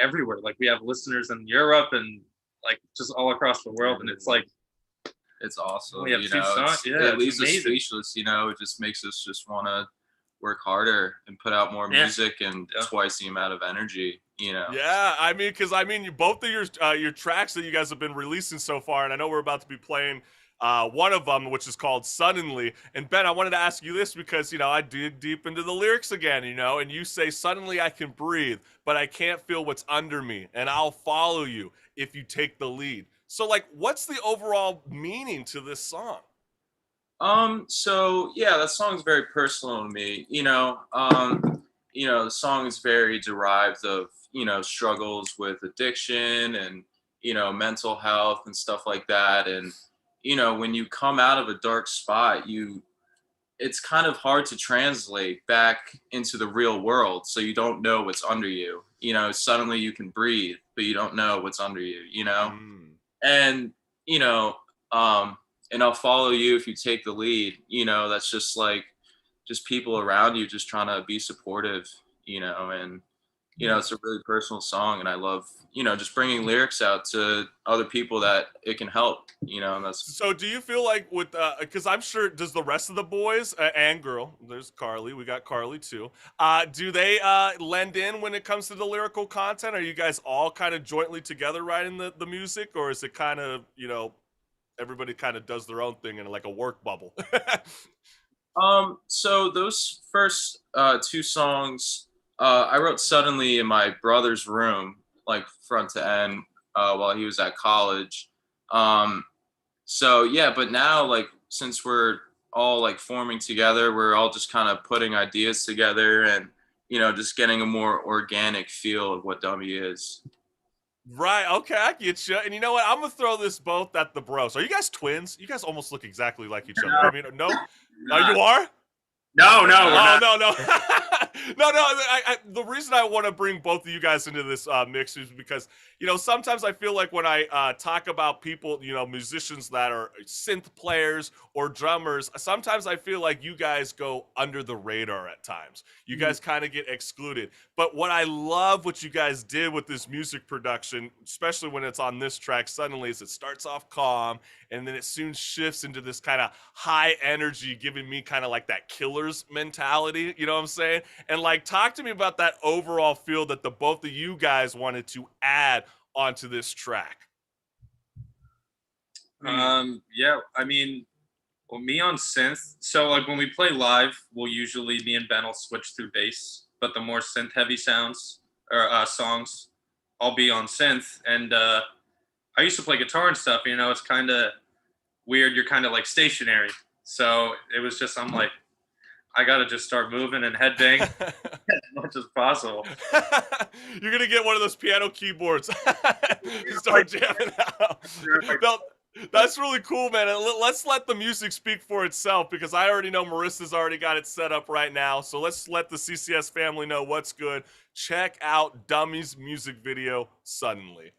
everywhere. Like we have listeners in Europe and like just all across the world, and it's like, it's awesome. We have two songs. It leaves us speechless. It just makes us just want to work harder and put out more music and twice the amount of energy. Yeah, I mean, both of your tracks that you guys have been releasing so far, and I know we're about to be playing one of them, which is called Suddenly. And Ben, I wanted to ask you this because, I dig deep into the lyrics again, and you say, suddenly I can breathe, but I can't feel what's under me, and I'll follow you if you take the lead. So, like, what's the overall meaning to this song? So yeah, that song is very personal to me. The song is very derived of, struggles with addiction and, mental health and stuff like that. And, when you come out of a dark spot, it's kind of hard to translate back into the real world. So you don't know what's under you, suddenly you can breathe, but you don't know what's under you, And, and I'll follow you if you take the lead, that's just like, just people around you just trying to be supportive, and, it's a really personal song. And I love, just bringing lyrics out to other people that it can help, and that's. So do you feel like with, cause I'm sure, does the rest of the boys and girl, there's Carly, we got Carly too. Do they lend in when it comes to the lyrical content? Are you guys all kind of jointly together writing the music, or is it kind of, everybody kind of does their own thing in like a work bubble? So those first two songs, I wrote Suddenly in my brother's room, like front to end, while he was at college. So yeah, but now, like, since we're all like forming together, we're all just kind of putting ideas together and, just getting a more organic feel of what Dummy is. Right, okay, I get you. And you know what? I'm gonna throw this both at the bros. Are you guys twins? You guys almost look exactly like each other. I mean, no? You are? No. No. The reason I want to bring both of you guys into this mix is because, sometimes I feel like when I talk about people, musicians that are synth players or drummers, sometimes I feel like you guys go under the radar at times. You guys kind of get excluded. But what I love what you guys did with this music production, especially when it's on this track, Suddenly, is it starts off calm and then it soon shifts into this kind of high energy, giving me kind of like that Killers mentality, you know what I'm saying? And like, talk to me about that overall feel that the both of you guys wanted to add onto this track. Yeah, I mean, Well, me on synth. So like when we play live, me and Ben will switch through bass, but the more synth heavy sounds or songs, I'll be on synth. And I used to play guitar and stuff. It's kind of weird. You're kind of like stationary. So it was just I'm like, I gotta just start moving and headbang as much as possible. You're gonna get one of those piano keyboards. Start jamming out. No, that's really cool, man. And let's let the music speak for itself, because I already know Marissa's already got it set up right now. So let's let the CCS family know what's good. Check out Dummy's music video, Suddenly.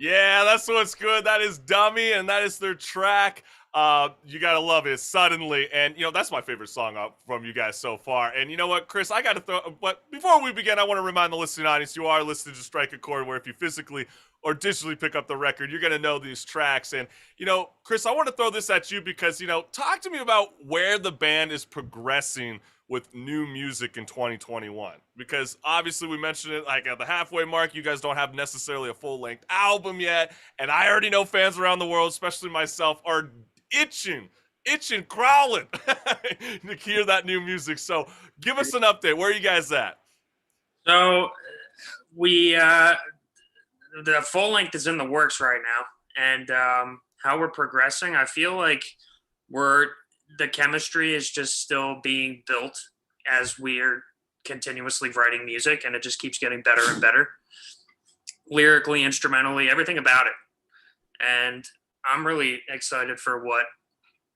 Yeah, that's what's good. That is Dummy, and that is their track. You gotta love it, Suddenly. And that's my favorite song from you guys so far. And you know what, Chris, I gotta throw, but before we begin, I want to remind the listening audience, you are listening to Strike a Chord, where if you physically or digitally pick up the record, you're gonna know these tracks. And Chris, I want to throw this at you because talk to me about where the band is progressing with new music in 2021, because obviously we mentioned it, like at the halfway mark, you guys don't have necessarily a full-length album yet, and I already know fans around the world, especially myself, are itching, crawling to hear that new music. So give us an update. Where are you guys at? So we the full length is in the works right now, and how we're progressing, I feel like the chemistry is just still being built as we're continuously writing music, and it just keeps getting better and better, lyrically, instrumentally, everything about it. And I'm really excited for what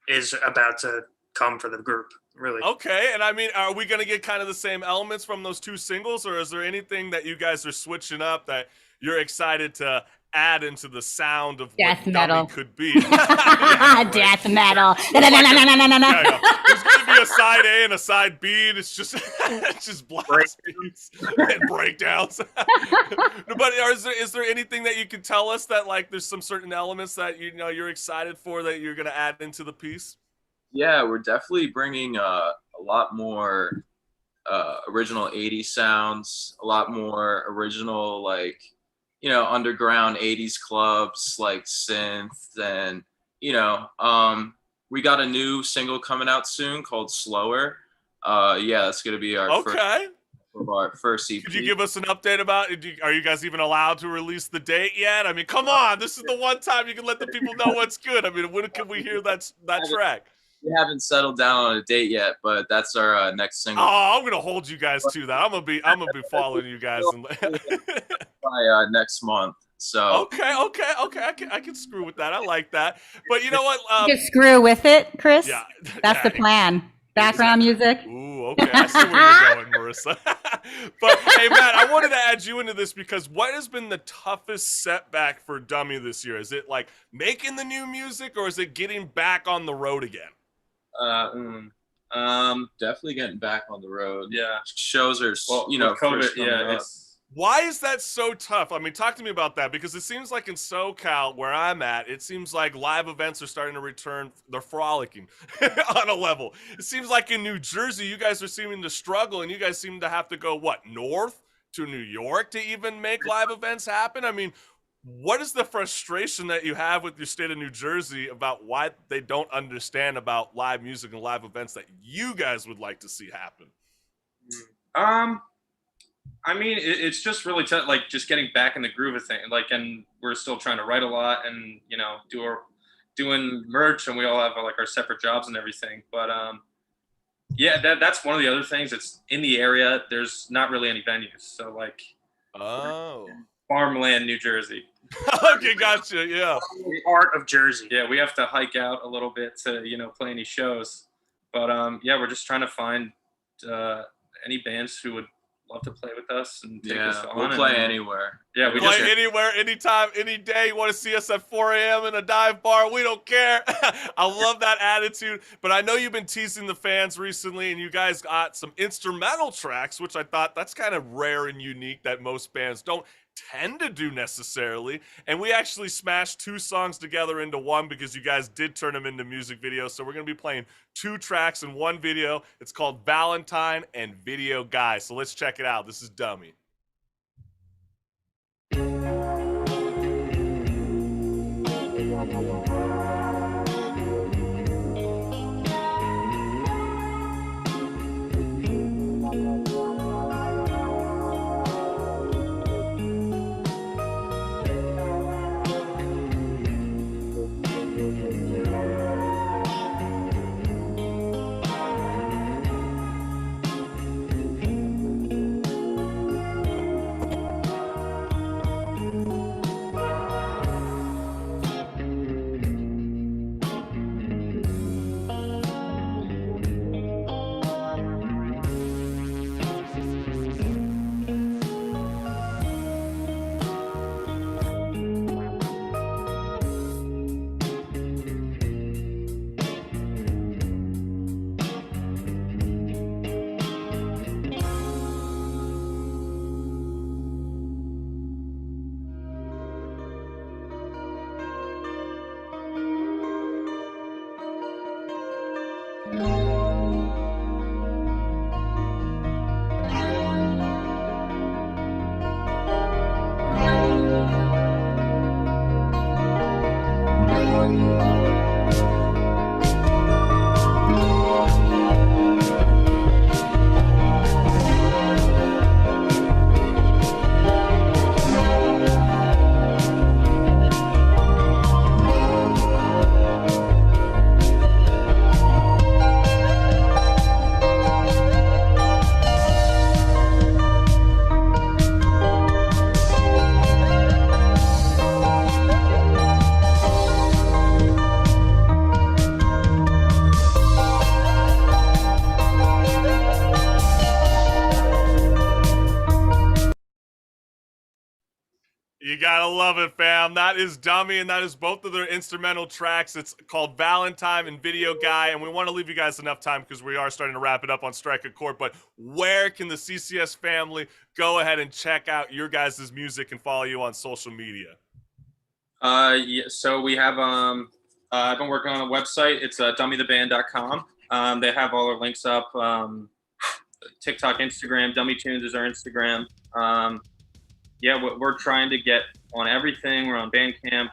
is about to come for the group, really. Okay, and I mean, are we going to get kind of the same elements from those two singles, or is there anything that you guys are switching up that you're excited to add into the sound of Death what metal. Dummy could be. Yeah, Death metal. yeah. There's going to be a side A and a side B, and it's just it's just blast beats and breakdowns. But is there anything that you can tell us that like there's some certain elements that you're excited for that you're going to add into the piece? Yeah, we're definitely bringing a lot more original 80s sounds, a lot more original, like, underground 80s clubs, like synth. And, we got a new single coming out soon called Slower. Yeah, that's going to be our first EP. Could you give us an update about it? Are you guys even allowed to release the date yet? I mean, come on. This is the one time you can let the people know what's good. I mean, when can we hear that track? We haven't settled down on a date yet, but that's our next single. Oh, I'm gonna hold you guys to that. I'm gonna be following you guys by next month. So okay. I can screw with that. I like that. But you know what? You can screw with it, Chris. Yeah, that's the plan. Background music. Ooh, okay. I see where you're going, Marissa. But hey, Matt, I wanted to add you into this because what has been the toughest setback for Dummy this year? Is it like making the new music, or is it getting back on the road again? Definitely getting back on the road. Yeah, shows are COVID. Yeah, why is that so tough? I mean, talk to me about that, because it seems like in SoCal, where I'm at, it seems like live events are starting to return. They're frolicking on a level. It seems like in New Jersey, you guys are seeming to struggle, and you guys seem to have to go north to New York to even make live events happen. I mean, what is the frustration that you have with your state of New Jersey about why they don't understand about live music and live events that you guys would like to see happen? I mean, it's just really tough, like just getting back in the groove of things. Like, and we're still trying to write a lot and, doing merch, and we all have like our separate jobs and everything. But yeah, that's one of the other things. It's in the area. There's not really any venues. So like, farmland, New Jersey. Okay, gotcha. Yeah. The art of Jersey. Yeah, we have to hike out a little bit to, play any shows. But yeah, we're just trying to find any bands who would love to play with us and take us on. We'll play anywhere. Yeah, we play anywhere, anytime, any day. You want to see us at 4 a.m. in a dive bar? We don't care. I love that attitude. But I know you've been teasing the fans recently, and you guys got some instrumental tracks, which I thought that's kind of rare and unique that most bands don't tend to do necessarily. And we actually smashed 2 songs together into one because you guys did turn them into music videos. So we're going to be playing 2 tracks in one video. It's called Valentine and Video Guy. So let's check it out. This is Dummy. gotta love it, fam. That is Dummy, and that is both of their instrumental tracks. It's called Valentine and Video Guy, and we want to leave you guys enough time because we are starting to wrap it up on Strike a Chord. But where can the CCS family go ahead and check out your guys' music and follow you on social media? Yeah, so we have I've been working on a website. It's dummytheband.com. They have all our links up. TikTok, Instagram, Dummy Tunes is our Instagram. Yeah, we're trying to get on everything. We're on Bandcamp.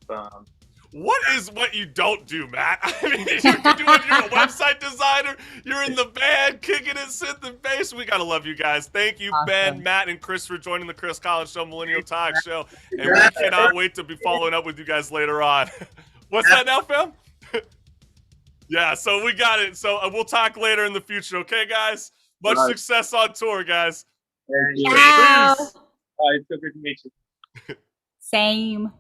What is what you don't do, Matt? I mean, you're a website designer. You're in the band, kicking it, synth and bass. We gotta love you guys. Thank you, Awesome. Ben, Matt, and Chris for joining the Chris Collins Show Millennial Talk Show. And we cannot wait to be following up with you guys later on. What's that now, fam? Yeah, so we got it. So we'll talk later in the future, okay, guys? Much success on tour, guys. Ciao. Bye. It's so good to meet you. Same.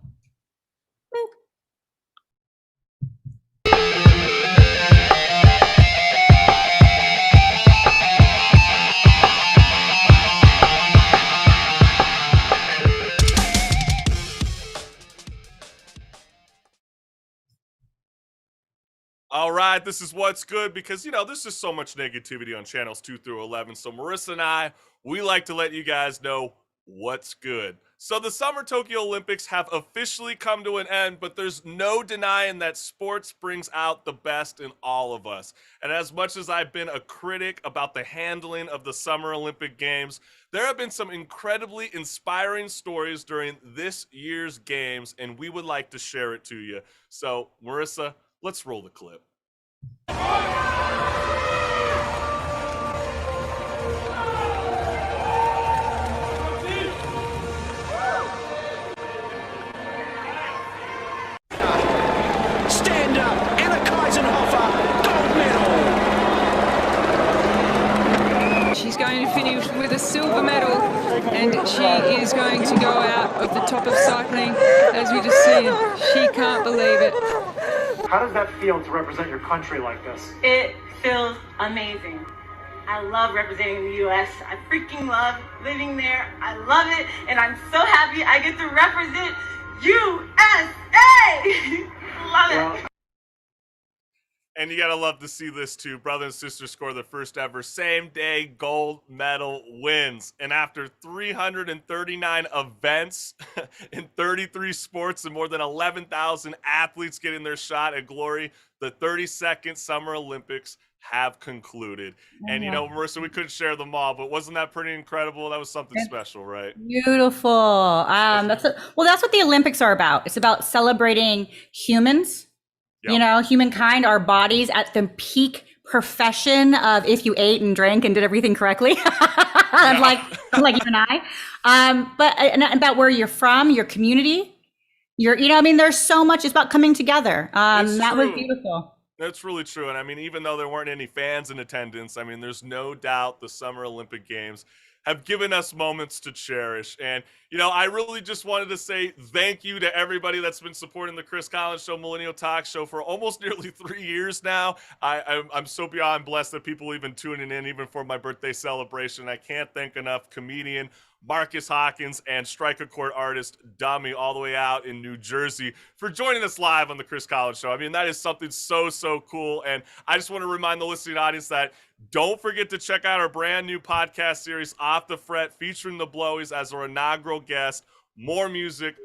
All right, this is what's good because, you know, there's just so much negativity on channels 2 through 11. So Marissa and I, we like to let you guys know what's good. So the Summer Tokyo Olympics have officially come to an end, but there's no denying that sports brings out the best in all of us. And as much as I've been a critic about the handling of the Summer Olympic Games, there have been some incredibly inspiring stories during this year's games, and we would like to share it to you. So, Marissa, let's roll the clip. Stand up, Anna Kaisenhofer, gold medal. She's going to finish with a silver medal, and she is going to go out of the top of cycling. As we just seen, she can't believe it. How does that feel to represent your country like this? It feels amazing. I love representing the U.S. I freaking love living there. I love it, and I'm so happy I get to represent USA. Love it. And you gotta love to see this too. Brother and sister score the first ever same day gold medal wins. And after 339 events in 33 sports and more than 11,000 athletes getting their shot at glory, the 32nd Summer Olympics have concluded. And you know, Marissa, we couldn't share them all, but wasn't that pretty incredible? That was something special, right? Beautiful. That's what the Olympics are about. It's about celebrating humans. Yep. You know, humankind, our bodies at the peak profession of if you ate and drank and did everything correctly, like you and I. But about where you're from, your community, there's so much. It's about coming together. That was beautiful. That's really true. And I mean, even though there weren't any fans in attendance, I mean, there's no doubt the Summer Olympic Games have given us moments to cherish. And, you know, I really just wanted to say thank you to everybody that's been supporting the Chris Collins Show, Millennial Talk Show for almost nearly 3 years now. I'm so beyond blessed that people even tuning in, even for my birthday celebration. I can't thank enough comedian Marcus Hawkins and Strike a Chord artist Dummy all the way out in New Jersey for joining us live on the Chris Collins Show. I mean, that is something so cool. And I just want to remind the listening audience that don't forget to check out our brand new podcast series, Off the Fret, featuring the Blowies as our inaugural guest. More music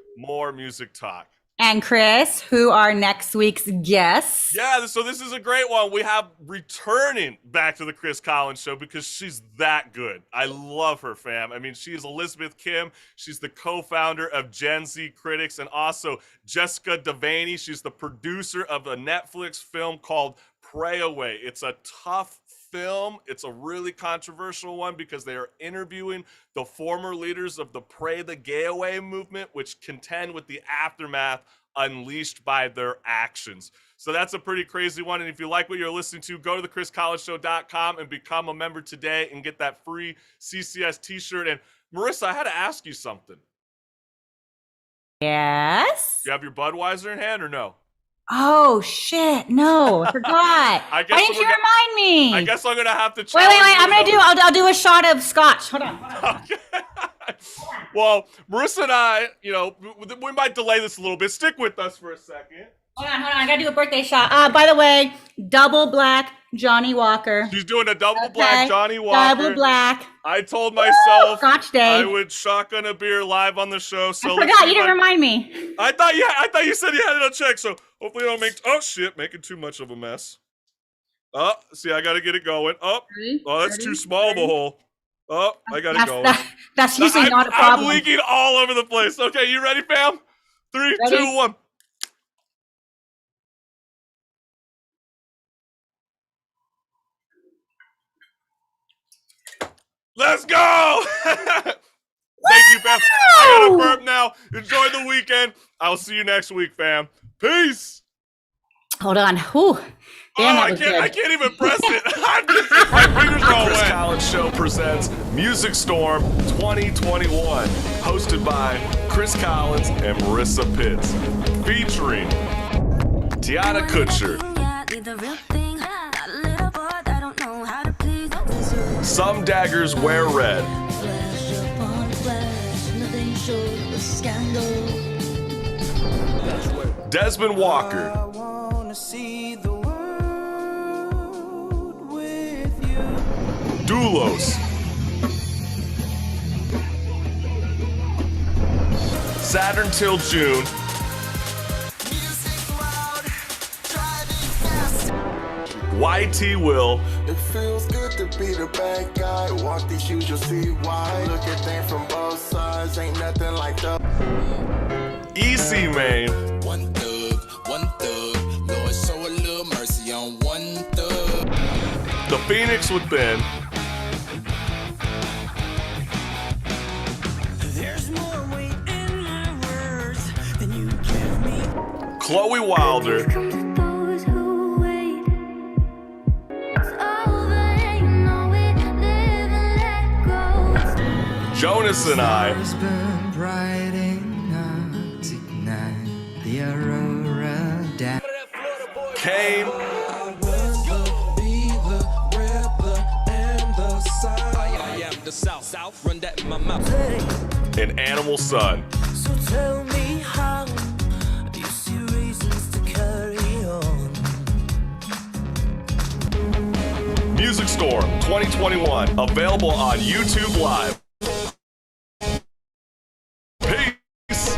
talk. And Chris, who are next week's guests? Yeah, so this is a great one. We have returning back to the Chris Collins Show because she's that good. I love her, fam. I mean, she is Elizabeth Kim. She's the co-founder of Gen Z Critics, and also Jessica Devaney. She's the producer of a Netflix film called Pray Away. It's a tough film. It's a really controversial one because they are interviewing the former leaders of the Pray the Gay Away movement, which contend with the aftermath unleashed by their actions. So that's a pretty crazy one. And if you like what you're listening to, go to thechriscollinsshow.com and become a member today and get that free CCS t-shirt. And Marissa, I had to ask you something. Yes? Do you have your Budweiser in hand or no? Oh shit! No, I forgot. Why didn't you remind me? I guess I'm gonna have to. Wait! I'll do a shot of scotch. Hold on. Okay. Well, Marissa and I, you know, we might delay this a little bit. Stick with us for a second. Hold on. I gotta do a birthday shot. By the way, double black Johnny Walker. She's doing a double black Johnny Walker. Double black. I told myself Scotch Day. I would shotgun a beer live on the show. So I forgot. You didn't remind me. I thought you said you had it on check. So hopefully I don't make. Oh shit, making too much of a mess. Oh, see, I gotta get it going. Oh, that's too small of a hole. Oh, I got it going. That's usually not a problem. I'm leaking all over the place. Okay, you ready, fam? 3, 2, 1. Let's go! Thank you, fam. I gotta burp now. Enjoy the weekend. I'll see you next week, fam. Peace. Hold on. Whew. Damn, that was good. I can't even press it. My fingers are all wet. Chris Collins Show presents Music Storm 2021, hosted by Chris Collins and Marissa Pitts, featuring Tiana Kutcher, Some Daggers Wear Red, Desmond Walker, Doulos, Saturn Till June, YT Will, it feels good to be the bad guy. Walk these shoes, you'll see why. Look at things from both sides, ain't nothing like the EC Main, one thug, Lord, show a little mercy on one thug. The Phoenix Within, There's more weight in my words than you give me. Chloe Wilder, Jonas and I, Kane, and Animal Sun. So tell me how do you see reasons to carry on? Music Storm 2021, available on YouTube Live. Peace.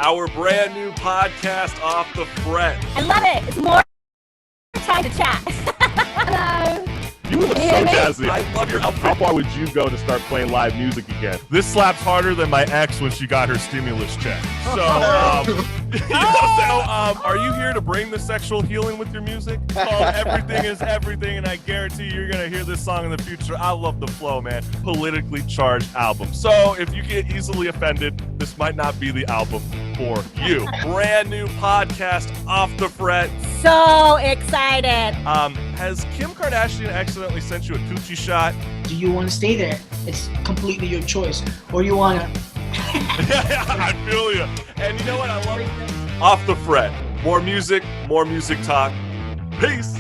Our brand new podcast, Off the Fret. I love it. It's more time to chat. Hello. You look so jazzy. I love your outfit. How far would you go to start playing live music again? This slaps harder than my ex when she got her stimulus check. So, are you here to bring the sexual healing with your music? Everything is everything, and I guarantee you're gonna hear this song in the future. I love the flow, man. Politically charged album. So, if you get easily offended, this might not be the album for you. Brand new podcast, Off the Fret. So excited. Has Kim Kardashian accidentally sent you a coochie shot? Do you want to stay there? It's completely your choice. Or you want to... I feel you. And you know what? I love it. Off the Fret. More music talk. Peace.